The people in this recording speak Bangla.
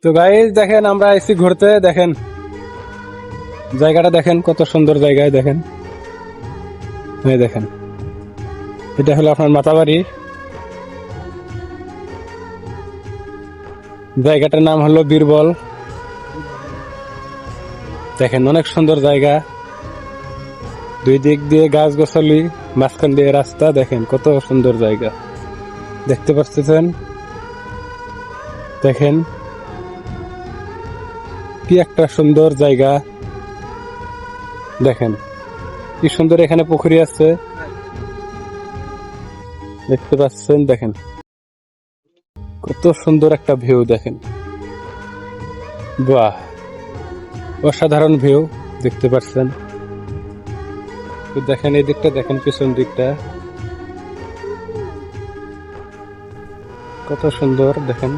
তো গাইস দেখেন আমরা এসি ঘুরতে, দেখেন জায়গাটা দেখেন কত সুন্দর জায়গায়, দেখেন এই দেখেন এটা হলো আপনার মাতাবাড়ি। জায়গাটার নাম হলো বীরবল। দেখেন অনেক সুন্দর জায়গা, দুই দিক দিয়ে গাছ গোছালি, মাঝখান দিয়ে রাস্তা, দেখেন কত সুন্দর জায়গা দেখতে পাচ্ছেন। দেখেন কি একটা সুন্দর জায়গা, দেখেন কি সুন্দর এখানে পুকুরি আছে দেখতে পাচ্ছেন। দেখেন কত সুন্দর একটা ভিউ, দেখেন বাহ, অসাধারণ ভিউ দেখতে পাচ্ছেন। তো দেখেন এই দিকটা, দেখেন পিছন দিকটা কত সুন্দর, দেখেন।